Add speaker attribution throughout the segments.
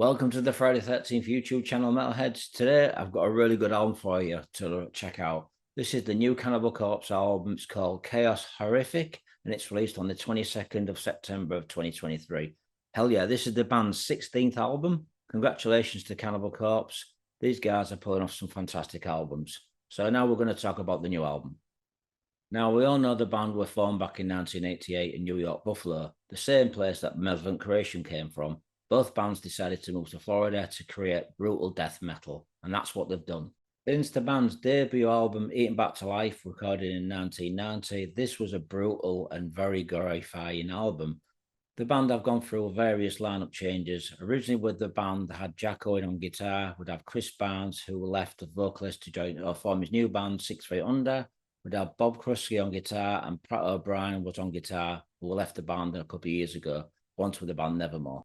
Speaker 1: Welcome to the Friday 13th YouTube channel, Metalheads. Today, I've got a really good album for you to check out. This is the new Cannibal Corpse album. It's called Chaos Horrific, and it's released on the 22nd of September of 2023. Hell yeah, this is the band's 16th album. Congratulations to Cannibal Corpse. These guys are pulling off some fantastic albums. So now we're going to talk about the new album. Now, we all know the band were formed back in 1988 in New York, Buffalo, the same place that Mazurkiewicz came from. Both bands decided to move to Florida to create brutal death metal, and that's what they've done. Since the band's debut album, Eaten Back to Life, recorded in 1990, this was a brutal and very horrifying album. The band have gone through various lineup changes. Originally with the band, they had Jack Owen on guitar, would have Chris Barnes, who left the vocalist to join or form his new band, 6 Feet Under. We'd have Bob Krusky on guitar, and Pratt O'Brien was on guitar, who left the band a couple of years ago, once with the band Nevermore.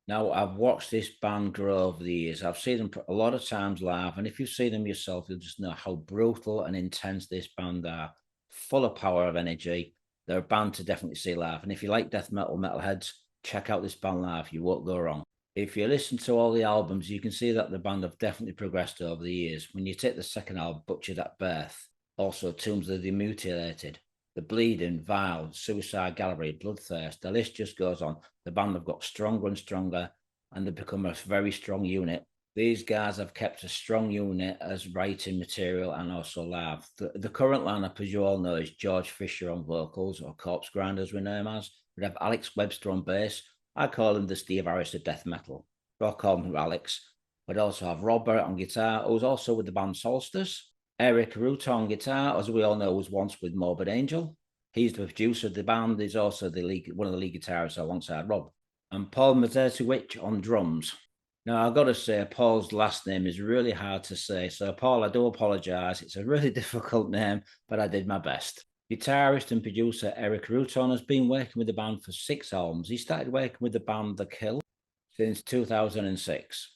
Speaker 1: Now, I've watched this band grow over the years. I've seen them a lot of times live, and if you've seen them yourself, you'll just know how brutal and intense this band are, full of power of energy. They're a band to definitely see live, and if you like death metal, metalheads, check out this band live. You won't go wrong. If you listen to all the albums, you can see that the band have definitely progressed over the years. When you take the second album, Butchered at Birth, also Tombs of the Mutilated, The Bleeding, Vile, Suicide Gallery, Bloodthirst, the list just goes on. The band have got stronger and stronger, and they've become a very strong unit. These guys have kept a strong unit as writing material and also live. The current lineup, as you all know, is George Fisher on vocals, or Corpse Grinder as we know him as. We have Alex Webster on bass. I call him the Steve Harris of death metal. But I'll call him Alex. We'd also have Rob Barrett on guitar, who's also with the band Solstice. Erik Rutan on guitar, as we all know, was once with Morbid Angel. He's the producer of the band. He's also one of the lead guitarists alongside Rob. And Paul Mazurkiewicz on drums. Now, I've got to say, Paul's last name is really hard to say. So, Paul, I do apologise. It's a really difficult name, but I did my best. Guitarist and producer Erik Rutan has been working with the band for 6 albums. He started working with the band The Kill since 2006.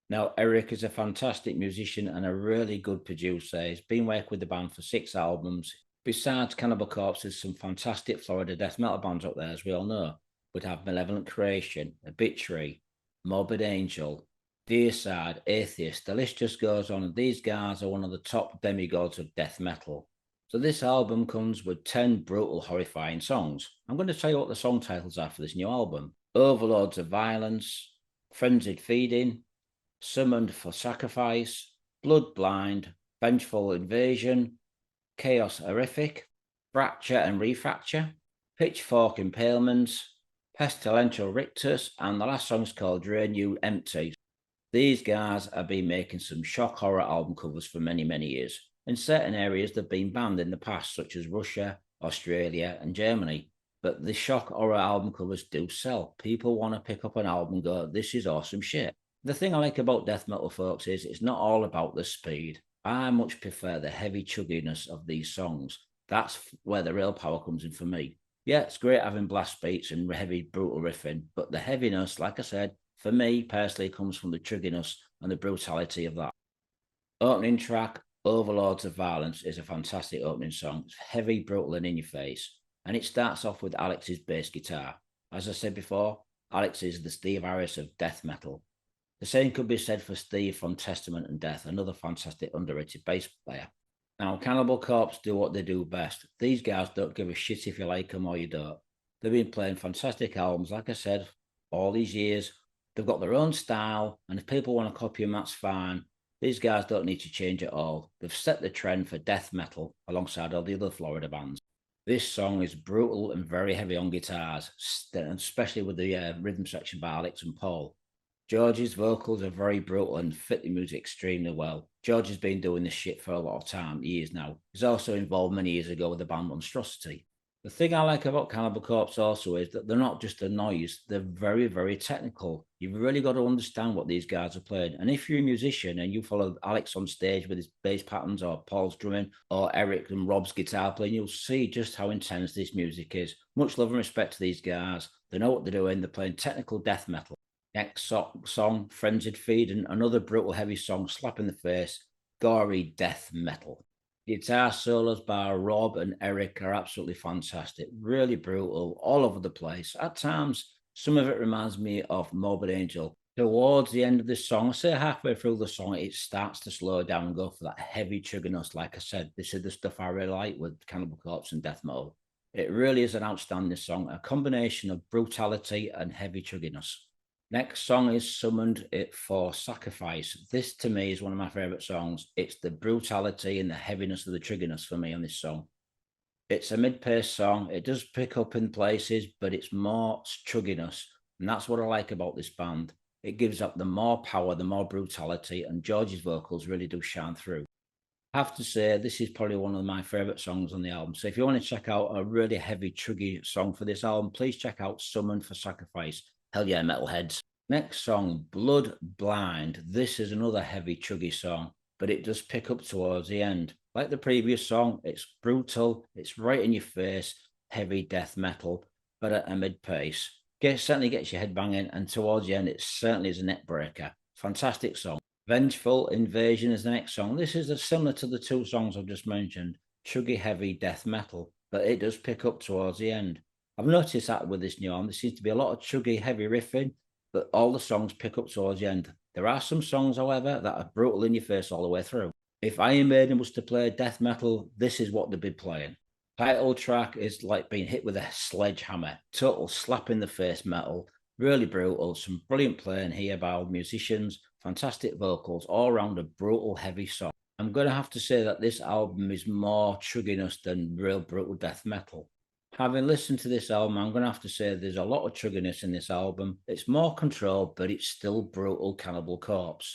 Speaker 1: Now, Erik is a fantastic musician and a really good producer. He's been working with the band for 6 albums. Besides Cannibal Corpse, there's some fantastic Florida death metal bands up there, as we all know. We'd have Malevolent Creation, Obituary, Morbid Angel, Deicide, Atheist. The list just goes on, and these guys are one of the top demigods of death metal. So this album comes with 10 brutal, horrifying songs. I'm going to tell you what the song titles are for this new album. Overlords of Violence, Frenzied Feeding, Summoned for Sacrifice, Blood Blind, Vengeful Invasion, Chaos Horrific, Fracture and Refracture, Pitchfork Impalements, Pestilential Rictus, and the last song's called Drain You Empty. These guys have been making some shock horror album covers for many, many years. In certain areas, they've been banned in the past, such as Russia, Australia, and Germany. But the shock horror album covers do sell. People want to pick up an album and go, this is awesome shit. The thing I like about death metal, folks, is it's not all about the speed. I much prefer the heavy chugginess of these songs. That's where the real power comes in for me. Yeah, it's great having blast beats and heavy, brutal riffing, but the heaviness, like I said, for me personally, comes from the chugginess and the brutality of that. Opening track, Overlords of Violence, is a fantastic opening song. It's heavy, brutal, and in your face. And it starts off with Alex's bass guitar. As I said before, Alex is the Steve Harris of death metal. The same could be said for Steve from Testament and Death, another fantastic underrated bass player. Now, Cannibal Corpse do what they do best. These guys don't give a shit if you like them or you don't. They've been playing fantastic albums, like I said, all these years. They've got their own style, and if people want to copy them, that's fine. These guys don't need to change at all. They've set the trend for death metal alongside all the other Florida bands. This song is brutal and very heavy on guitars, especially with the rhythm section by Alex and Paul. George's vocals are very brutal and fit the music extremely well. George has been doing this shit for a lot of time, years now. He's also involved many years ago with the band Monstrosity. The thing I like about Cannibal Corpse also is that they're not just a noise, they're very, very technical. You've really got to understand what these guys are playing. And if you're a musician and you follow Alex on stage with his bass patterns or Paul's drumming or Erik and Rob's guitar playing, you'll see just how intense this music is. Much love and respect to these guys. They know what they're doing. They're playing technical death metal. Next song, Frenzied Feeding, another brutal heavy song, slap in the face, gory death metal. Guitar solos by Rob and Erik are absolutely fantastic, really brutal, all over the place. At times, some of it reminds me of Morbid Angel. Towards the end of this song, I say halfway through the song, it starts to slow down and go for that heavy triggerness. Like I said, this is the stuff I really like with Cannibal Corpse and death metal. It really is an outstanding song, a combination of brutality and heavy triggerness. Next song is Summoned It for Sacrifice. This to me is one of my favorite songs. It's the brutality and the heaviness of the triggerness for me on this song. It's a mid-paced song. It does pick up in places, but it's more chugginess. And that's what I like about this band. It gives up the more power, the more brutality, and George's vocals really do shine through. I have to say, this is probably one of my favorite songs on the album. So if you want to check out a really heavy, chuggy song for this album, please check out Summoned for Sacrifice. Hell yeah, metalheads. Next song, Blood Blind. This is another heavy, chuggy song, but it does pick up towards the end. Like the previous song, it's brutal, it's right in your face, heavy death metal, but at a mid-pace. Certainly gets your head banging, and towards the end, it certainly is a neck breaker. Fantastic song. Vengeful Invasion is the next song. This is similar to the two songs I've just mentioned, chuggy, heavy death metal, but it does pick up towards the end. I've noticed that with this new album, there seems to be a lot of chuggy, heavy riffing, but all the songs pick up towards the end. There are some songs, however, that are brutal in your face all the way through. If Iron Maiden was to play death metal, this is what they'd be playing. Title track is like being hit with a sledgehammer, total slap in the face metal, really brutal, some brilliant playing here by all musicians, fantastic vocals, all around a brutal heavy song. I'm going to have to say that this album is more chugginess than real brutal death metal. Having listened to this album, I'm going to have to say there's a lot of chugginess in this album. It's more controlled, but it's still brutal Cannibal Corpse.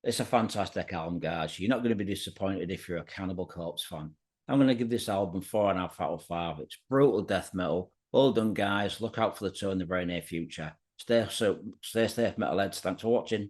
Speaker 1: It's a fantastic album, guys. You're not going to be disappointed if you're a Cannibal Corpse fan. I'm going to give this album 4.5 out of 5. It's brutal death metal. Well done, guys. Look out for the tour in the very near future. Stay safe, metalheads. Thanks for watching.